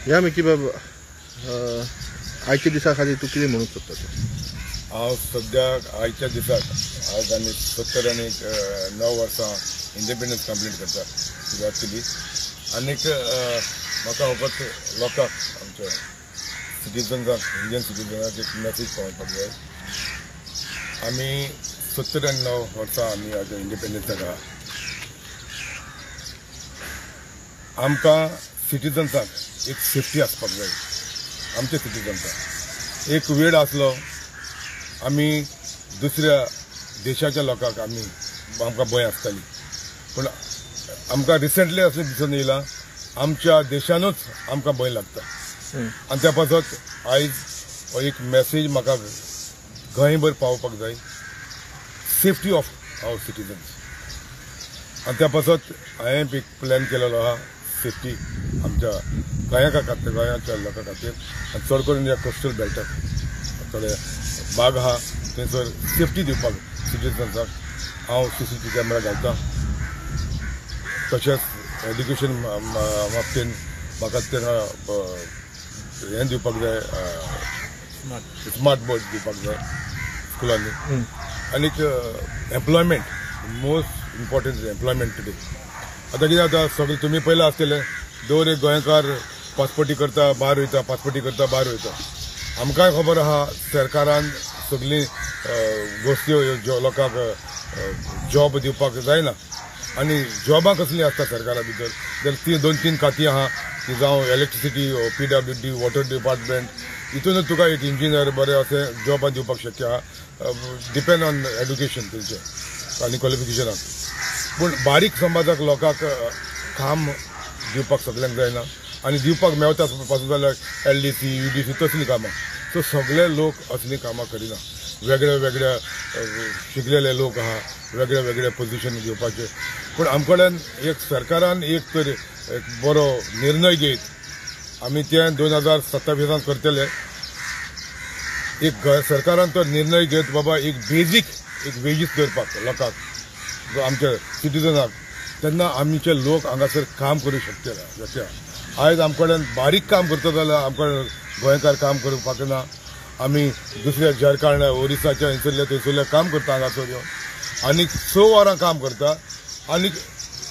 या मिकी बाबा आयच्या दिसा खातीर तूं कितें म्हणूंक सोदता? हांव सद्याक आयच्या दिसाक आज आमी 79 वर्सां इंडिपेंडन्स कंप्लीट करता सुरवात केली. आनीक म्हाका फकत लोकांक आमच्या सिटीजन्सांक इंडियन सिटीजन्सांक एक मॅसेज पावोवपाक जाय. आमी 79 वर्सां आमी आज इंडिपेंडन्साक आहा. आमकां सिटीजन्सांक एक सेफ्टी आसपाक जाय. आमच्या सिटीजन्सांक एक वेळ आसलो आमी दुसऱ्या देशाच्या लोकांक आमकां भंय आसताली, पूण आमकां रिसेंटली अशें दिसून येयलां आमच्या देशानूच आमकां भंय लागता. आनी त्या पासत आयज हो एक मॅसेज म्हाका गोंयभर पावोवपाक जाय, सेफ्टी ऑफ आवर सिटीजन्स. आनी त्या पासत हांवें एक प्लॅन केलेलो आहा सेफ्टी आमच्या गोंयाच्या लोकां खातीर. आनी चड करून ह्या कोस्टल बेल्टाक थोडे भाग आहा थंयसर सेफ्टी दिवपाक सिटीजन्साक हांव CCTV कॅमेरा घालतां. तशेंच एड्युकेशन बाबतींत म्हाका हें दिवपाक जाय, स्मार्ट बोर्ड दिवपाक जाय स्कुलांनी. आनीक employment most important employment today. आतां कितें जाता सगळें तुमी पयलें आसतलें दर एक गोंयकार पासपोर्टी करता भायर वयता, पासपोर्टी करता भायर वयता. आमकांय खबर आहा सरकारान सगळीं गोश्टी लोकांक जॉब दिवपाक जायना. आनी जॉबां कसलीं आसता सरकारा भितर जाल्यार ती 2-3 खातीं आहा ती जावं इलेक्ट्रिसिटी, PWD, वॉटर डिपार्टमेंट. हितूनच तुका एक इंजिनियर बरें अशें जॉबां दिवपाक शक्य आहा, डिपेंड ऑन एड्युकेशन तेंचें आनी क्वॉलिफिकेशनाक. पूण बारीक समाजाक लोकांक काम दिवपाक सगळ्यांक जायना. आनी दिवपाक मेळटा पासून जाल्यार LDC, UDC तसलीं कामां. सो सगळे लोक असलीं कामां करिना. वेगळ्या वेगळ्या शिकलेले लोक आहा, वेगळ्या वेगळ्या पोजिशन घेवपाचे. पूण आमचे कडेन एक सरकारान एक तर एक बरो निर्णय घेत आमी तें 2027 करतले. एक सरकारान तो निर्णय घेत बाबा एक बेजीक एक वेजीस करपाक लोकांक आमच्या सिटीजनाक, तेन्ना आमचे लोक हांगासर काम करूंक शकतले. जशें आयज आमचे कडेन बारीक काम करता जाल्यार आमचे गोंयकार काम करपाक ना. आमी दुसऱ्या झारखंड, ओरिसाच्या थंयसरल्या काम करता हांगासर येवन आनी 6 वरां काम करता आनी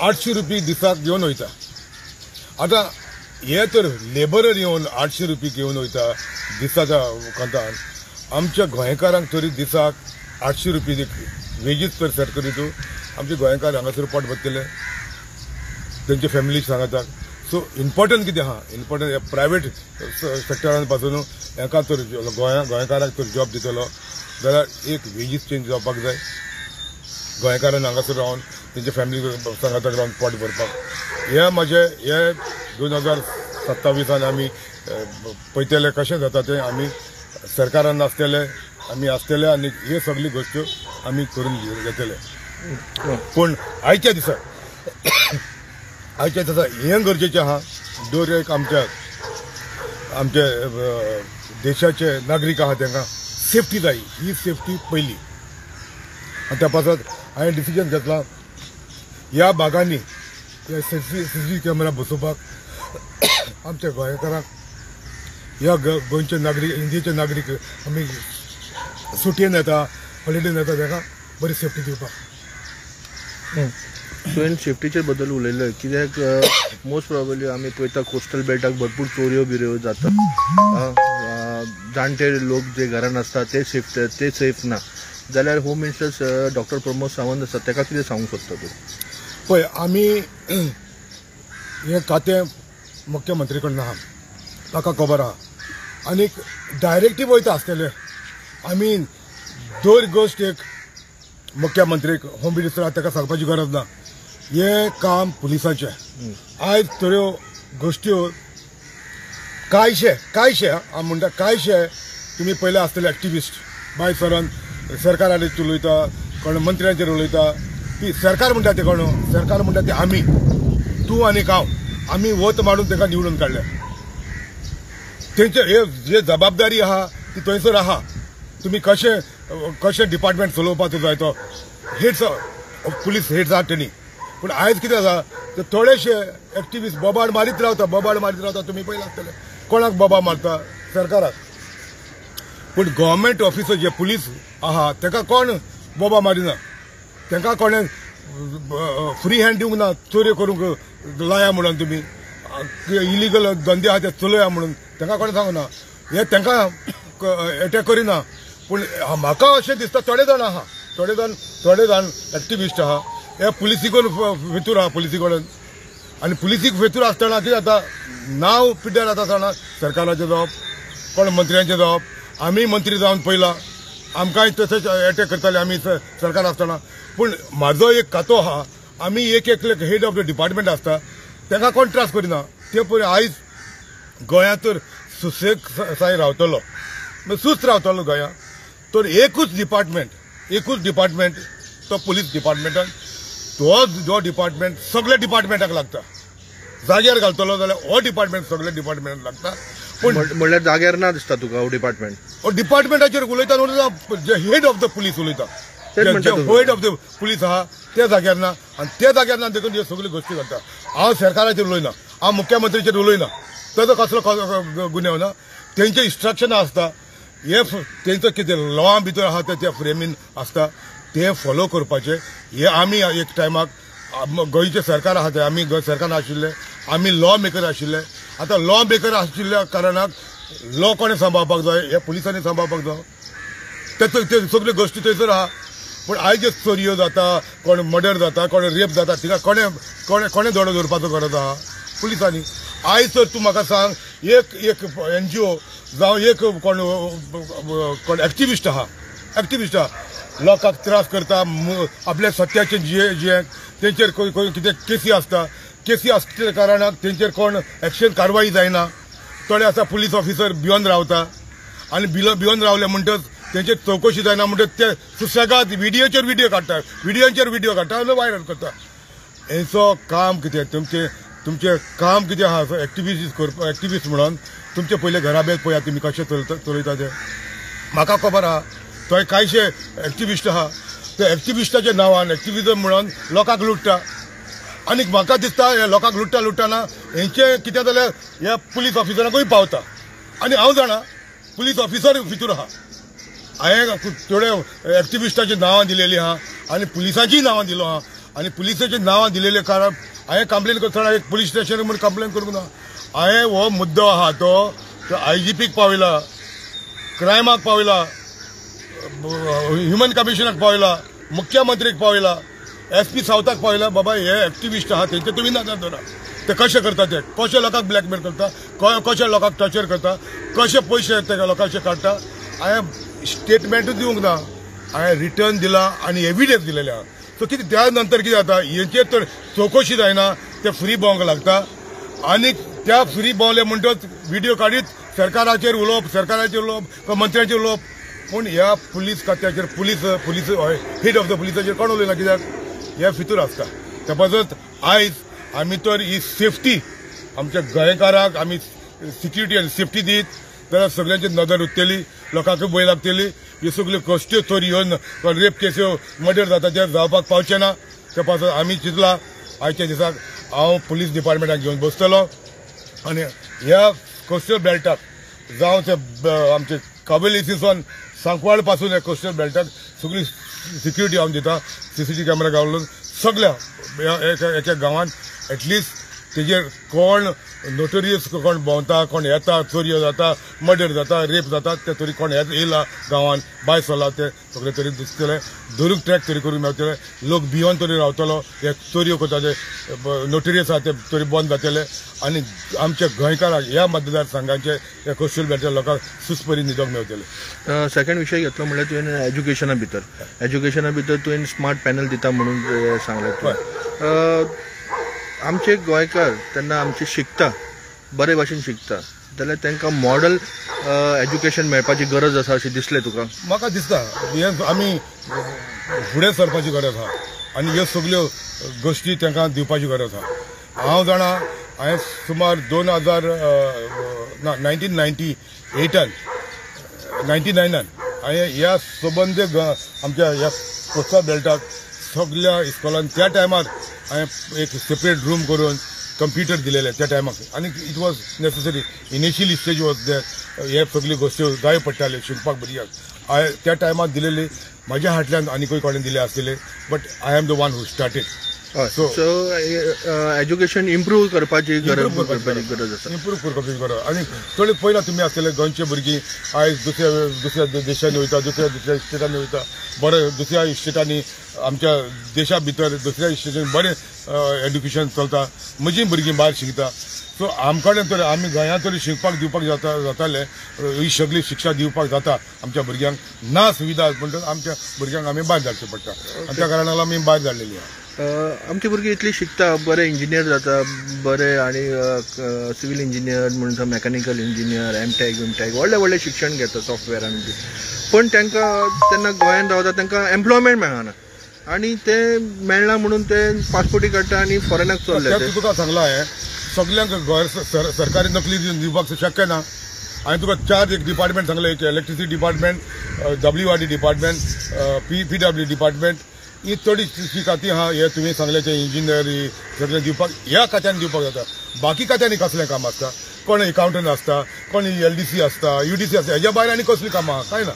800 रुपया दिसाक घेवन वयता. आतां हे तर लेबरर येवन 800 रुपया घेवन वयता दिसाच्या कंतान. आमच्या गोंयकारांक तरी दिसाक 800 रुपया वेजीस तर सेट करीत आमचे गोंयकार हांगासर पोट भरतले, तेंचे फॅमिली सांगतात. सो इम्पॉर्टंट कितें आहा, इम्पॉर्टंट प्रायवेट सेक्टरान पासून हाका तर गोंयकारांक तर जॉब दितलो जाल्यार एक वेजीस चेंज जावपाक जाय. गोंयकारान हांगासर रावन तेंचे फॅमिली सांगाताक रावन पोट भरपाक. हे म्हाजे हे 2027 आमी पळयतले कशें जाता तें. आमी सरकारान आमी आसतले आनी हे सगळी गोश्ट्यो आमी करून घेतले. पूण आयच्या दिसा हें गरजेचें आहा दर एक आमचे देशाचे नागरीक आहा तांकां सेफ्टी जाय. ही सेफ्टी पयली. आनी त्या पासत हांवें डिसिजन घेतला ह्या भागांनी CCTV कॅमेरा बसोवपाक आमच्या गोंयकारांक ह्या गोंयचे नागरीक, इंडियेचे नागरीक आमी सुटयेन येता, हॉलिडेन येता, ताका बरी सेफ्टी दिवपाक. तुवें सेफ्टीचे बद्दल उलयलें कित्याक मोस्ट प्रॉबेबली आमी पळयता कोस्टल बेल्टाक भरपूर चोऱ्यो बिऱ्यो जाता. जाणटे लोक जे घरान आसता ते सेफ ना जाल्यार home minister doctor Pramod Sawant आसा ताका कितें सांगूंक सोदता तूं? पळय आमी हें खातें मुख्यमंत्री कडून आहा, ताका खबर आहा. आनीक डायरेक्टीव वयता आसतले. आमी दर गोश्ट एक मुख्यमंत्रीक, होम मिनिस्टराक ताका सांगपाची गरज ना. हे काम पुलिसाचें. आयज त्यो गोश्ट्यो कांयशे हांव म्हणटा कांयशे तुमी पयले आसतले एक्टिविस्ट बाय सरान सरकाराचेर उलयता, कोण मंत्र्यांचेर उलयता. ती सरकार म्हणटा ते कोण? सरकार म्हणटा ते आमी, तूं आनी हांव. आमी वत मारून ताका निवडून काडले. तेंचे हे जे जबाबदारी आहा ती थंयसर आहा. तुमी कशें डिपार्टमेंट चलोवपाचो जाय तो हेड्स पुलीस हेड्स आहात तेणी पूण आयज कितें आसा ते थोडेशे एक्टिविस्ट बोबाड मारीत रावता तुमी पळयला आसतले कोणाक बोबा मारता सरकाराक पूण गव्हर्मेंट ऑफिसर जे पुलीस आहा ताका कोण बोबा मारिना तांकां कोणें फ्री हँड दिवंक ना चोरी करूंक लाया म्हणून तुमी इलिगल धंदे आहा ते चलया म्हणून तांकां कोणें सांगना हे तांकां अटॅक करिना पूण म्हाका अशें दिसता थोडे जाण एक्टिविस्ट आहा हे पुलिसीकून भितूर आहा पुलिसी कडेन आनी पुलिसीक भितूर आसतना कितें जाता नांव पिड्ड्यार जाता आसतना सरकाराचें जावप कोण मंत्र्यांचें जावप आमी मंत्री जावन पयला आमकांय तशेंच अटॅक करताले आमी सरकार आसतना पूण म्हाजो एक खातो आहा आमी एक हेड ऑफ द डिपार्टमेंट आसता तांकां कोण त्रास करिना ते पळय आयज गोंयांत तर सुसेगसाय रावतलो सुस्त रावतलो गोंयांत तर एकूच डिपार्टमेंट तो पुलीस डिपार्टमेंटान जो डिपार्टमेंट सगळ्या डिपार्टमेंटाक लागता जाग्यार घालतलो जाल्यार हो डिपार्टमेंट सगळ्या डिपार्टमेंटाक लागता पूण म्हणल्यार जाग्यार ना दिसता तुका हो डिपार्टमेंट हो डिपार्टमेंटाचेर उलयता जे हेड ऑफ द पुलीस उलयता हेड ऑफ द पुलीस आहा त्या जाग्यार ना आनी त्या जाग्यार ना देखून ह्यो सगळ्यो गोश्टी घडटा हांव सरकाराचेर उलयना हांव मुख्यमंत्रीचेर उलयना ताजो कसलो गुन्यांव ना तेंचे इन्स्ट्रक्शनां आसता हे तेंचो कितें लॉ भितर आहा त्या फ्रेमीन आसता ते फॉलो करपाचे हे आमी एक टायमाक गोंयचे सरकार आहा ते आमी सरकार आशिल्ले आमी लॉ मेकर आशिल्ले आतां लॉ मेकर आशिल्ल्या कारणाक लॉ कोणें सांबाळपाक जाय हे पुलिसांनी सांबाळपाक जाय ते सगळ्यो गोश्टी थंयसर आहा पूण आयज जे चोरयो जाता कोण मर्डर जाता कोण रेप जाता तिका कोणें दोडो दवरपाचो गरज आहा पुलिसांनी आयज तर तूं म्हाका सांग एक NGO जावं एक कोण एक्टिविस्ट आहा लोकांक त्रास करता आपल्या सत्याचे जे तेंचेर कितें केसी आसल्या कारणाक तेंचेर कोण एक्शन कारवाई जायना थोडे आसा पुलीस ऑफिसर भिवन रावता आनी भिवन रावले म्हणटच तेंचेर चवकशी जायना म्हणटच ते सुसेगाद व्हिडिओचेर व्हिडिओ काडटा आनी व्हायरल करता हेचो काम कितें तुमचें काम कितें आहा एक्टिविस्ट म्हणून तुमचे पयले घराबेर पळयात तुमी कशें चलयता ते म्हाका खबर आहा थंय कांयशे एक्टिविस्ट आहा ते एक्टिविस्टाच्या नांवान एक्टिविजम म्हणून लोकांक लुटता आनी म्हाका दिसता हे लोकांक लुटतना हेंचे कितें जाल्यार ह्या पुलीस ऑफिसरांकूय पावता आनी हांव जाणा पुलीस ऑफिसर भितूर आहा हांवें थोड्या एक्टिविस्टाची नांवां दिलेलीं आहा आनी पुलिसांचीय नांवां दिलो आहा आनी पुलिसाची नांवां दिलेले कारण हांवें कंप्लेन करतना एक पुलीस स्टेशन म्हूण कंप्लेन करूंक ना हांवें हो मुद्दो आहा तो IGPक पावयला क्रायमाक पावयला ह्युमन कमिशनाक पावयला मुख्यमंत्रीक पावयला SP सावथाक पावयला बाबा हे एक्टिविस्ट आहा तेंचे तुमी नजर दवरा ते कशें करता ते कशे लोकांक ब्लॅकमेल करता कशे लोकांक टॉर्चर करता कशे पयशे ते लोकांचे काडटा हांवें स्टेटमेंटूच दिवंक ना हांवें रिटर्न दिला आनी एविडन्स दिलेले आहा सो कितें त्या नंतर कितें जाता हेंचेर तर चवकशी जायना ते फ्री भोंवंक लागता आनी त्या फ्री भोंवले म्हणटच व्हिडिओ काडीत सरकाराचेर उलोवप मंत्र्याचेर उलोवप पूण ह्या पुलीस खात्याचेर पुलीस हेड ऑफ द पुलिसाचेर कोण उलयना कित्याक हे भितूर आसता त्या पासत आयज आमी तर ही सेफ्टी आमच्या गोंयकारांक आमी सिक्युरिटी आनी सेफ्टी दीत जाल्यार सगळ्यांची नदर उरतली लोकांक भंय लागतली ह्यो सगळ्यो गोश्ट्यो चोरयो रेप केस्यो मर्डर जाता ते जावपाक पावचे ना त्या पासत आमी चिंतला आयच्या दिसाक हांव पुलीस डिपार्टमेंटाक घेवन बसतलो आनी ह्या कोस्टल बेल्टाक जावं ते आमचे काबेलीसून सांकवाळ पासून ह्या कोस्टल बेल्टाक सगळी सिक्युरिटी हांव दिता CCTV कॅमेरा घालून सगळ्या एका गांवांत एटलिस्ट तेजेर कोण नोटोरियस कोण भोंवता कोण येता चोरयो जाता मर्डर जाता रेप जाता ते तरी कोण येयला गांवांत बाय चला ते सगळे तरी दिसतले धरूंक ट्रॅक तरी करूंक मेळटले लोक भियोन तरी रावतलो हे चोरयो करता ते नोटोरियस आहा ते तरी बंद जातले आनी आमच्या गोंयकारांक ह्या मतदारसंघाचे ह्या कोस्टल बेल्टच्या लोकांक सुस्परी न्हिदोंक मेळटले सेकंड विशय घेतलो म्हणल्यार तुवें एज्युकेशना भितर तुवें स्मार्ट पॅनल दिता म्हणून सांगलें आमचे गोंयकार तेन्ना आमचे शिकता बरे भाशेन शिकता जाल्यार तांकां मॉडल एज्युकेशन मेळपाची गरज आसा अशें दिसलें तुका म्हाका दिसता आमी फुडें सरपाची गरज आहा आनी ह्यो सगळ्यो गोश्टी तांकां दिवपाची गरज आहा हांव जाणा हांवें सुमार 1998 हांवें ह्या संबंद आमच्या ह्या कोस्टल बेल्टाक सगळ्या इस्कॉलांत त्या टायमार हांवें एक सेपरेट रूम करून कंप्युटर दिलेले त्या टायमाक आनी it was necessary initially stage was देट हे सगळ्यो गोश्टी जाय पडटाल्यो शिकपाक भुरग्यांक हांवें त्या टायमार दिलेली म्हाज्या हातल्यान आनीकूय कोणें दिले आसलेले but I am the one who started so education improve करपाची गरज आसा इम्प्रूव करपाची गरज आनी थोडे पयला तुमी आसलेले गोंयचे भुरगीं आयज दुसऱ्या देशांनी वयता दुसऱ्या स्टेटांनी वयता बरे दुसऱ्या स्टेटांनी आमच्या देशा भितर दुसऱ्या स्टेटांनी बरें एड्युकेशन चलता म्हजीं भुरगीं भायर शिकता सो आमकां तर आमी गोंयांत तरी शिकपाक दिवपाक जाताले ही सगळी शिक्षा दिवपाक जाता आमच्या भुरग्यांक ना सुविधा म्हणटच आमच्या भुरग्यांक आमी भायर धाडचें पडटा आनी त्या कारणान आमी भायर धाडलेली आहा आमची भुरगीं इतली शिकता बरे इंजिनियर जाता बरे आनी सिव्हिल इंजिनियर म्हणटा मॅकॅनिकल इंजिनियर एमटेक व्हडलें शिक्षण घेता सॉफ्टवेरान बी पण तांकां तेन्ना गोंयांत रावता तांकां एम्प्लॉयमेंट मेळना आनी ते मेळना म्हणून ते पासपोर्टी काडटा आनी फॉरेनाक चल्ले तुका सांगला हांवें सगळ्यांक गोंय सरकारी नोकरी दिवपाक शक्य ना हांवें तुका 4 एक डिपार्टमेंट सांगले एक electricity department WRD department PWD department ही थोडी खातीं आहा हे तुवें सांगले ते इंजिनियरी सगळें दिवपाक ह्या खात्यांनी दिवपाक जाता बाकी खात्यांनी कसलें काम आसता कोण अकावंटंट आसता कोण LDC आसता UDC आसता हेज्या भायर आनी कसलीं कामां काय ना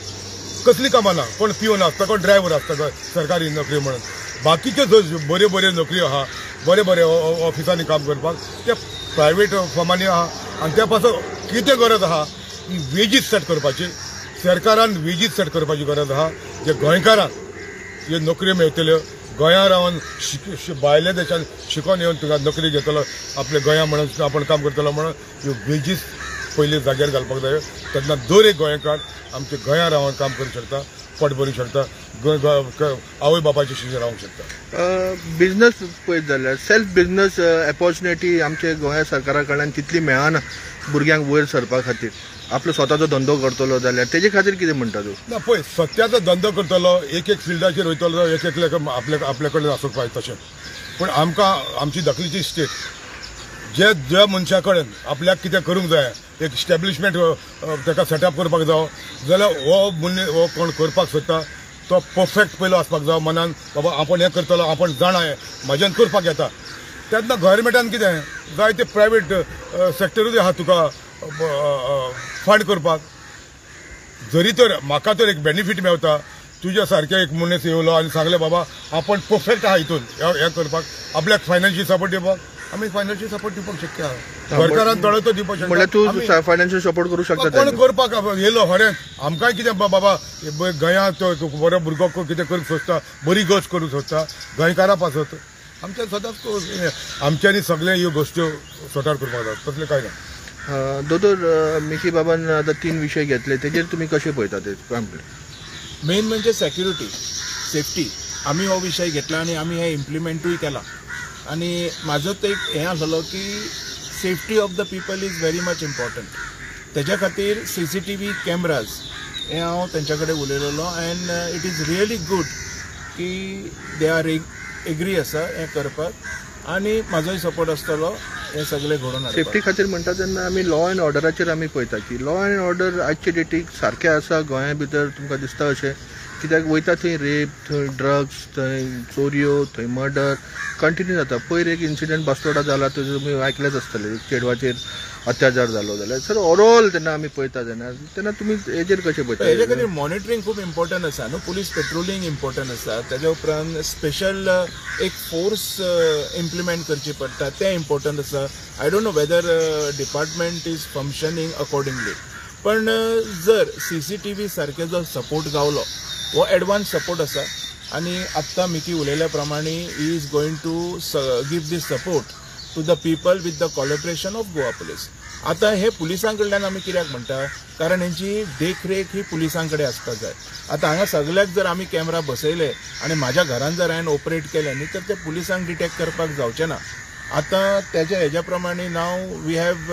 कसलीं कामां ना कोण पिओन आसता कोण ड्रायव्हर आसता सरकारी नोकरी म्हणून बाकीच्यो ज्यो बऱ्यो नोकऱ्यो आहा बरे ऑफिसांनी काम करपाक ते प्रायवेट फर्मांनी आहा आनी त्या पासून कितें गरज आहा ही वेजीस सेट करपाची सरकारान वेजीस सेट करपाची गरज आहा जे गोंयकारांक ह्यो नोकऱ्यो मेळटल्यो गोंयांत रावन भायल्या देशांत शिकून येवन तुका नोकरी घेतलो आपले गोंया म्हणून आपण काम करतलो म्हणून ह्यो वेजीस पयलीं जाग्यार घालपाक जाय तेन्ना दर एक गोंयकार आमचे गोंया रावन काम करूंक शकता पोट भरूंक शकता आवय बापायचे शिक्षण रावंक शकता बिझनस पळयत जाल्यार सेल्फ बिझनस ऑपॉर्च्युनिटी आमचे गोंया सरकारा कडल्यान तितली मेळना भुरग्यांक वयर सरपा खातीर आपलो स्वताचो धंदो करतलो जाल्यार तेजे खातीर कितें म्हणटा तूं ना पळय सत्याचो धंदो करतलो एक फिल्डाचेर वयतलो एक आपल्या कडेन आसूंक जाय तशें पूण आमकां आमची दखलीची स्टेट ज्या मनशा कडेन आपल्याक कितें करूंक जाय एक इस्टॅब्लिशमेंट ताका सेटअप करपाक जावो जाल्यार हो कोण करपाक सोदता तो परफेक्ट पयलो आसपाक जावो मनान बाबा आपण हें करतलो आपण जाणा म्हाज्यान करपाक येता तेन्ना गव्हर्मेंटान कितें जाय ते प्रायवेट सेक्टरूच आहा तुका फंड करपाक जरी तर म्हाका तर एक बेनिफीट मेळटा तुज्या सारके एक मनीस येयलो आनी सांगले बाबा आपण परफेक्ट आहा हितून हें करपाक आपल्याक फायनान्शियल सपोर्ट दिवपाक आमी फायनान्शियल सपोर्ट दिवपाक शक्य आहा सरकारान थोडो तो दिवपाक शकता म्हणल्यार तूं फायनान्शियल सपोर्ट करूंक शकता कोण करपाक येयलो खरें आमकांय कितें बाबा गोंयांत बरो भुरगो कितें करूंक सोदता बरी गोश्ट करूंक सोदता गोंयकारा पासत आमच्या सदांच आमच्यांनी सगळे ह्यो गोश्ट्यो सॉर्ट आउट करपाक जाय तसलें कांय ना दोतोर मिकी बाबान आतां 3 विशय घेतले तेजेर तुमी कशें पळयता ते मेन म्हणजे सेक्युरिटी सेफ्टी आम्ही हो विषय घेतला आणि आम्ही हे इम्प्लिमेंटूय केला आणि माझं ते एक हें आसलो की safety of the people is very much important तेज्या खातीर CCTV कॅमेराज हे हांव तेंच्या कडेन उलयलेलो and it is really good की दे आर एग्री आसा हें करपाक आनी म्हाजोय सपोर्ट आसतलो हे सगळे घडोवन सेफ्टी खातीर म्हणटा तेन्ना आमी लॉ एंड ऑर्डराचेर आमी पळयता की लॉ एंड ऑर्डर आजचे डेटीक सारकें आसा गोंया भितर तुमकां दिसता अशें कित्याक वयता थंय रेप थंय ड्रग्स थंय चोरयो थंय मर्डर कंटिन्यू जाता पयर एक इन्सिडंट बास्टोडा जाला तो तुमी आयकलेच आसतले चेडवाचेर अत्याचार जालो जाल्यार सर ओवरऑल तेन्ना आमी पळयता तेन्ना तुमी हेजेर कशें पळयता हेजे खातीर मॉनिटरींग खूब इम्पॉर्टंट आसा न्हू पुलीस पेट्रोलिंग इम्पॉर्टंट आसा तेज्या उपरांत स्पेशल एक फोर्स इम्प्लिमेंट करची पडटा तें इम्पॉर्टंट आसा I don't know whether department is functioning accordingly पण जर CCTV सारके जो सपोर्ट गावलो हो एडवान्स सपोर्ट आसा आनी आत्तां मिकी उलयल्या प्रमाणे ही is going to give this support to the people with the collaboration of Goa police आतां हे पुलिसां कडल्यान आमी कित्याक म्हणटा कारण हेंची देखरेख ही पुलिसां कडेन आसपाक जाय आतां हांगा सगळ्याक जर आमी कॅमेरा बसयले आनी म्हाज्या घरान जर हांवें ऑपरेट केले न्ही तर ते पुलिसांक डिटेक्ट करपाक जावचें ना आतां तेज्या हेज्या प्रमाणे नाव we have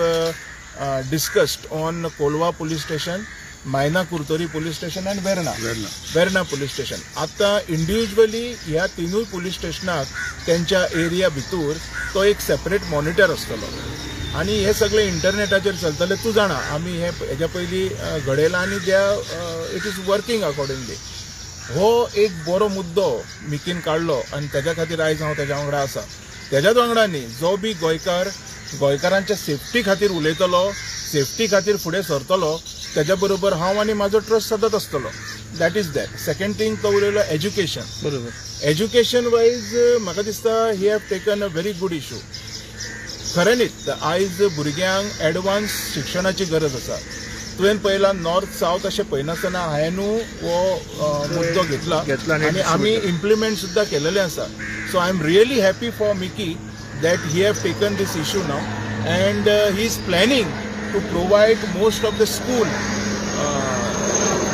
discussed on Colva police station Maina Curtorim police station आनी वेर्ना पुलीस स्टेशन आतां इंडिव्हिज्युअली ह्या तिनूय पुलीस स्टेशनाक तेंच्या एरिया भितर तो एक सेपरेट मॉनिटर आसतलो आनी हे सगळे इंटरनेटाचेर चलतले तूं जाणा आमी हेज्या पयलीं घडयलां आनी इट इज वर्किंग अकॉर्डिंगली हो एक बरो मुद्दो मिकीन काडलो आनी तेज्या खातीर आयज हांव तेज्या वांगडा आसा त्याच्याच वांगडा न्ही जो बी गोंयकारांच्या सेफ्टी खातीर उलयतलो, सेफ्टी खातीर फुडें सरतलो, त्याच्या बरोबर हांव आनी म्हाजो ट्रस्ट सतत आसतलो. That is that. Second thing तो उलयलो एज्युकेशन. बरोबर. एज्युकेशन वायज म्हाका दिसता he have taken a very good issue. खरें न्ही, आयज भुरग्यांक एडवान्स शिक्षणाची गरज आसा. तुवें पयला नॉर्थ सावथ अशें पळयनासतना हांवें हो मुद्दो घेतला आनी आमी इम्प्लिमेंट सुद्दां केलेलें आसा. So I am really happy for Mickey that he have taken this issue now, and he is planning to provide most of the school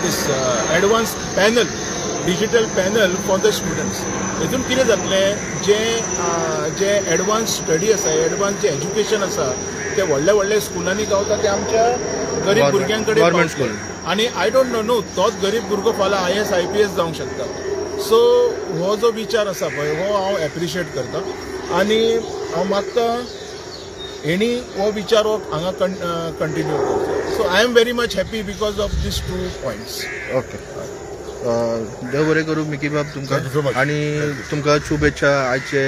this advanced panel, digital panel for the students. हितून कितें जातलें, जे advance study आसा, advance जे education आसा ते व्हडल्या स्कुलांनी गावता ते आमच्या गरीब भुरग्यां कडेन. आनी आय डोंट नो तोच गरीब भुरगो फाल्यां IAS IPS जावंक शकता. सो हो जो विचार आसा पळय हो हांव एप्रिशिएट करता आनी हांव मागता हेणी हो विचार हांगा कंटिन्यू करचो. So I am very much happy because of these 2 points. Okay. देव बरें करूं मिकी बाब Thank you so तुमकां much. आनी तुमकां शुभेच्छा आयचे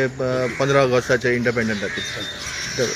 15 ऑगस्टाचे इंडिपेंडन्स खातीर.